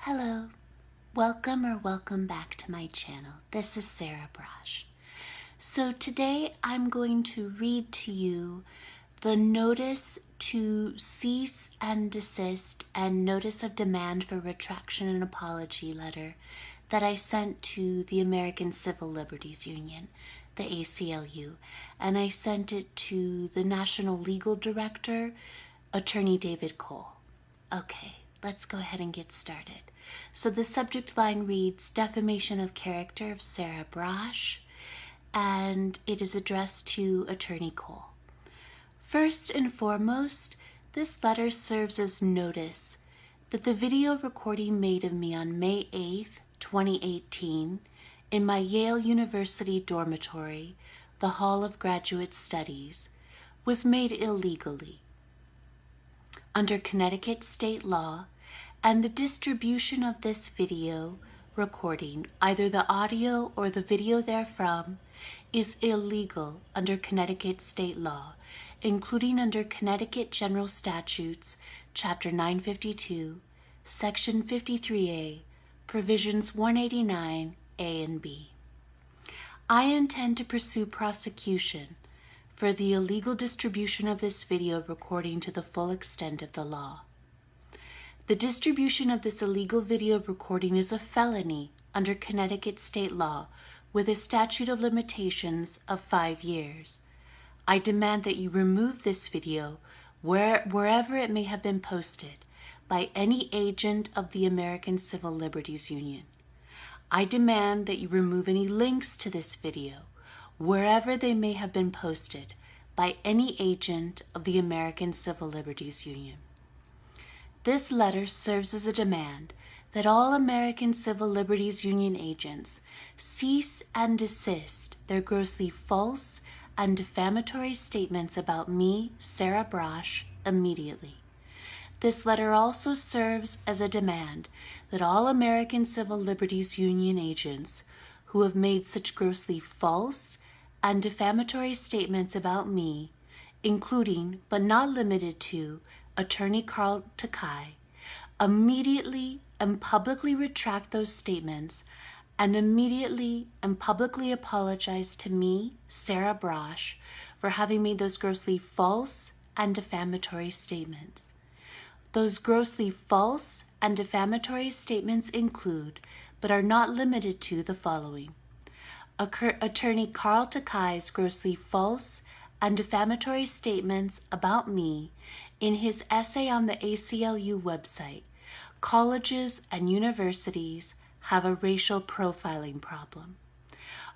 Hello, welcome back to my channel. This is Sarah Braasch. So today I'm going to read to you the notice to cease and desist and notice of demand for retraction and apology letter that I sent to the American Civil Liberties Union, the ACLU, and I sent it to the National Legal Director, Attorney David Cole. Okay, let's go ahead and get started. So the subject line reads, Defamation of Character of Sarah Braasch, and it is addressed to Attorney Cole. First and foremost, this letter serves as notice that the video recording made of me on May 8th, 2018, in my Yale University dormitory, the Hall of Graduate Studies, was made illegally under Connecticut state law, and the distribution of this video recording, either the audio or the video therefrom, is illegal under Connecticut state law, including under Connecticut General Statutes, Chapter 952, Section 53A, Provisions 189A and B. I intend to pursue prosecution for the illegal distribution of this video recording to the full extent of the law. The distribution of this illegal video recording is a felony under Connecticut state law with a statute of limitations of 5 years. I demand that you remove this video wherever it may have been posted by any agent of the American Civil Liberties Union. I demand that you remove any links to this video wherever they may have been posted by any agent of the American Civil Liberties Union. This letter serves as a demand that all American Civil Liberties Union agents cease and desist their grossly false and defamatory statements about me, Sarah Braasch, immediately. This letter also serves as a demand that all American Civil Liberties Union agents who have made such grossly false and defamatory statements about me, including but not limited to Attorney Carl Takai, immediately and publicly retract those statements and immediately and publicly apologize to me, Sarah Braasch, for having made those grossly false and defamatory statements. Those grossly false and defamatory statements include, but are not limited to, the following. Attorney Carl Takai's grossly false and defamatory statements about me in his essay on the ACLU website, Colleges and Universities Have a Racial Profiling Problem.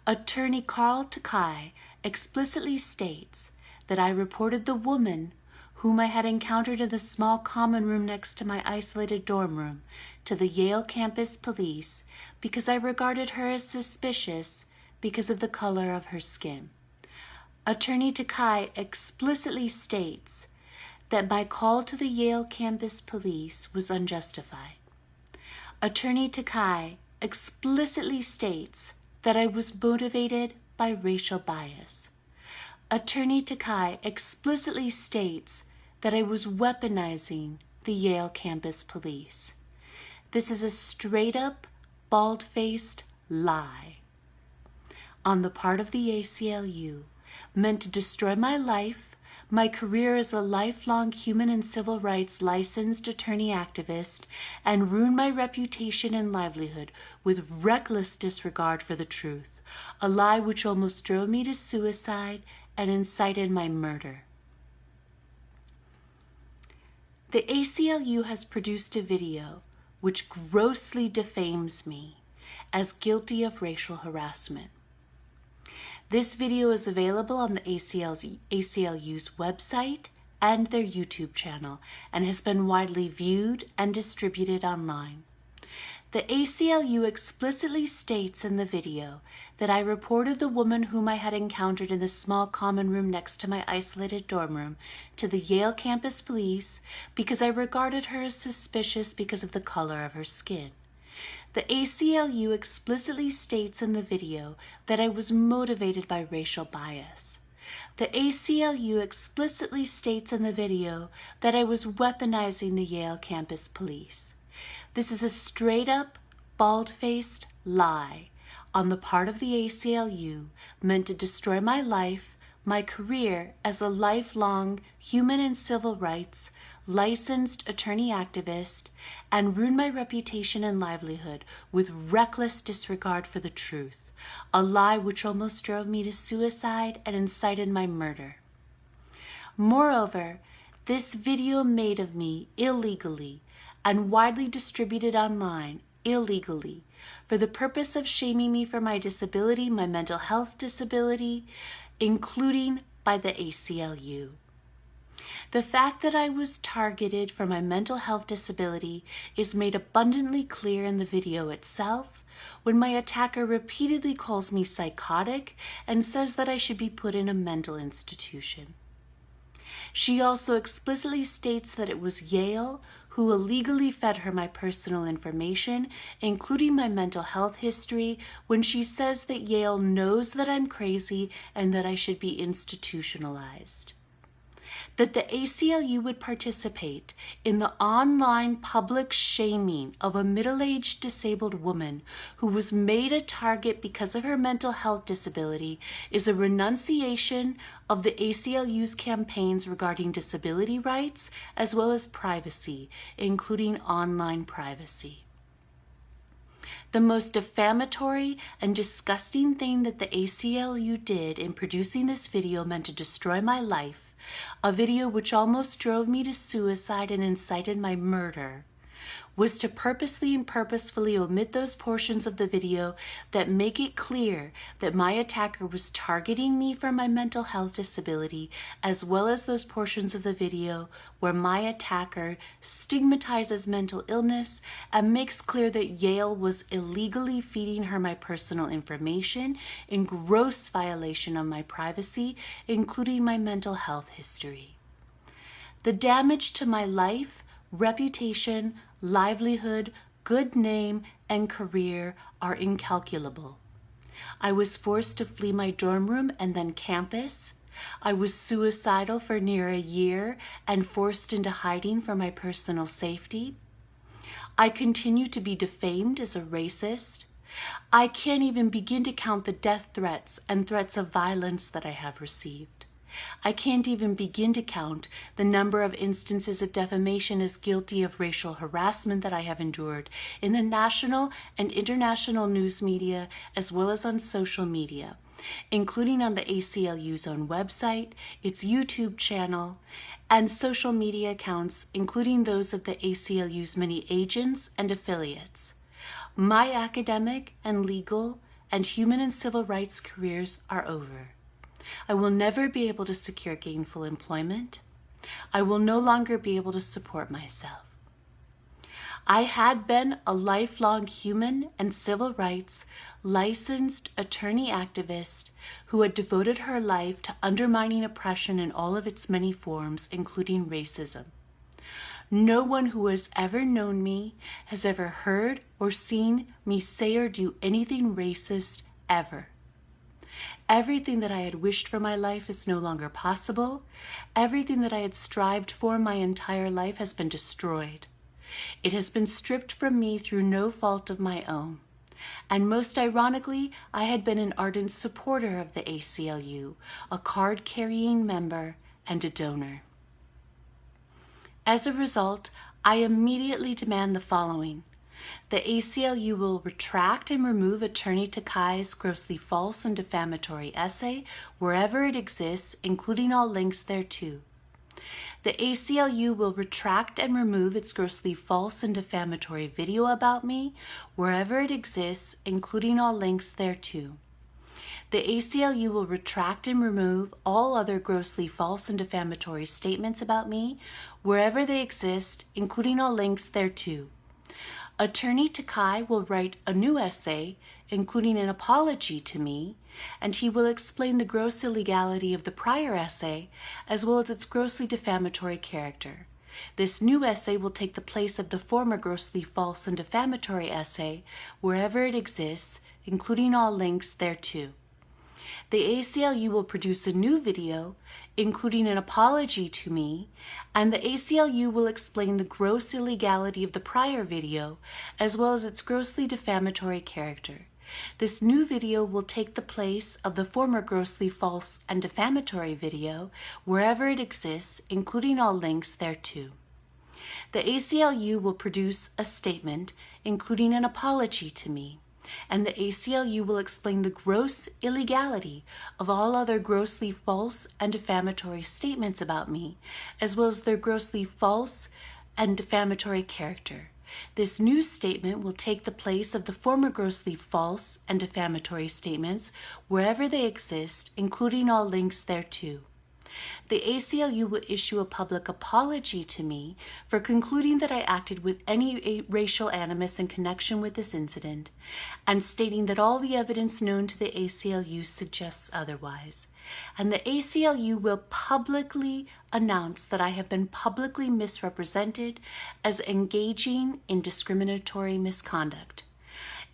Attorney Carl Takai explicitly states that I reported the woman whom I had encountered in the small common room next to my isolated dorm room to the Yale campus police because I regarded her as suspicious because of the color of her skin. Attorney Takai explicitly states that my call to the Yale campus police was unjustified. Attorney Takai explicitly states that I was motivated by racial bias. Attorney Takai explicitly states that I was weaponizing the Yale campus police. This is a straight-up, bald-faced lie on the part of the ACLU, meant to destroy my life, my career as a lifelong human and civil rights licensed attorney activist, and ruin my reputation and livelihood with reckless disregard for the truth, a lie which almost drove me to suicide and incited my murder. The ACLU has produced a video which grossly defames me as guilty of racial harassment. This video is available on the ACLU's website and their YouTube channel and has been widely viewed and distributed online. The ACLU explicitly states in the video that I reported the woman whom I had encountered in the small common room next to my isolated dorm room to the Yale campus police because I regarded her as suspicious because of the color of her skin. The ACLU explicitly states in the video that I was motivated by racial bias. The ACLU explicitly states in the video that I was weaponizing the Yale campus police. This is a straight-up, bald-faced lie on the part of the ACLU meant to destroy my life, my career as a lifelong human and civil rights licensed attorney activist, and ruin my reputation and livelihood with reckless disregard for the truth, a lie which almost drove me to suicide and incited my murder. Moreover, this video made of me illegally and widely distributed online illegally for the purpose of shaming me for my disability, my mental health disability, including by the ACLU. The fact that I was targeted for my mental health disability is made abundantly clear in the video itself when my attacker repeatedly calls me psychotic and says that I should be put in a mental institution. She also explicitly states that it was Yale who illegally fed her my personal information, including my mental health history, when she says that Yale knows that I'm crazy and that I should be institutionalized. That the ACLU would participate in the online public shaming of a middle-aged disabled woman who was made a target because of her mental health disability is a renunciation of the ACLU's campaigns regarding disability rights as well as privacy, including online privacy. The most defamatory and disgusting thing that the ACLU did in producing this video meant to destroy my life, a video which almost drove me to suicide and incited my murder, was to purposely and purposefully omit those portions of the video that make it clear that my attacker was targeting me for my mental health disability, as well as those portions of the video where my attacker stigmatizes mental illness and makes clear that Yale was illegally feeding her my personal information in gross violation of my privacy, including my mental health history. The damage to my life, reputation, livelihood, good name, and career are incalculable. I was forced to flee my dorm room and then campus. I was suicidal for near a year and forced into hiding for my personal safety. I continue to be defamed as a racist. I can't even begin to count the death threats and threats of violence that I have received. I can't even begin to count the number of instances of defamation as guilty of racial harassment that I have endured in the national and international news media as well as on social media, including on the ACLU's own website, its YouTube channel, and social media accounts, including those of the ACLU's many agents and affiliates. My academic and legal and human and civil rights careers are over. I will never be able to secure gainful employment. I will no longer be able to support myself. I had been a lifelong human and civil rights licensed attorney activist who had devoted her life to undermining oppression in all of its many forms, including racism. No one who has ever known me has ever heard or seen me say or do anything racist ever. Everything that I had wished for my life is no longer possible. Everything that I had strived for my entire life has been destroyed. It has been stripped from me through no fault of my own. And most ironically, I had been an ardent supporter of the ACLU, a card-carrying member, and a donor. As a result, I immediately demand the following. The ACLU will retract and remove Attorney Takai's grossly false and defamatory essay wherever it exists, including all links thereto. The ACLU will retract and remove its grossly false and defamatory video about me wherever it exists, including all links thereto. The ACLU will retract and remove all other grossly false and defamatory statements about me wherever they exist, including all links thereto. Attorney Takai will write a new essay, including an apology to me, and he will explain the gross illegality of the prior essay, as well as its grossly defamatory character. This new essay will take the place of the former grossly false and defamatory essay, wherever it exists, including all links thereto. The ACLU will produce a new video, including an apology to me, and the ACLU will explain the gross illegality of the prior video, as well as its grossly defamatory character. This new video will take the place of the former grossly false and defamatory video wherever it exists, including all links thereto. The ACLU will produce a statement, including an apology to me, and the ACLU will explain the gross illegality of all other grossly false and defamatory statements about me, as well as their grossly false and defamatory character. This new statement will take the place of the former grossly false and defamatory statements wherever they exist, including all links thereto. The ACLU will issue a public apology to me for concluding that I acted with any racial animus in connection with this incident, and stating that all the evidence known to the ACLU suggests otherwise. And the ACLU will publicly announce that I have been publicly misrepresented as engaging in discriminatory misconduct.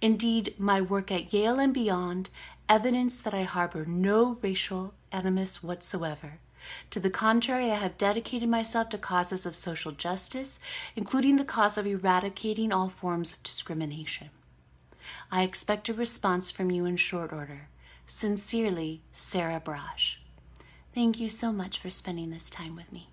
Indeed, my work at Yale and beyond evidence that I harbor no racial animus whatsoever. To the contrary, I have dedicated myself to causes of social justice, including the cause of eradicating all forms of discrimination. I expect a response from you in short order. Sincerely, Sarah Braasch. Thank you so much for spending this time with me.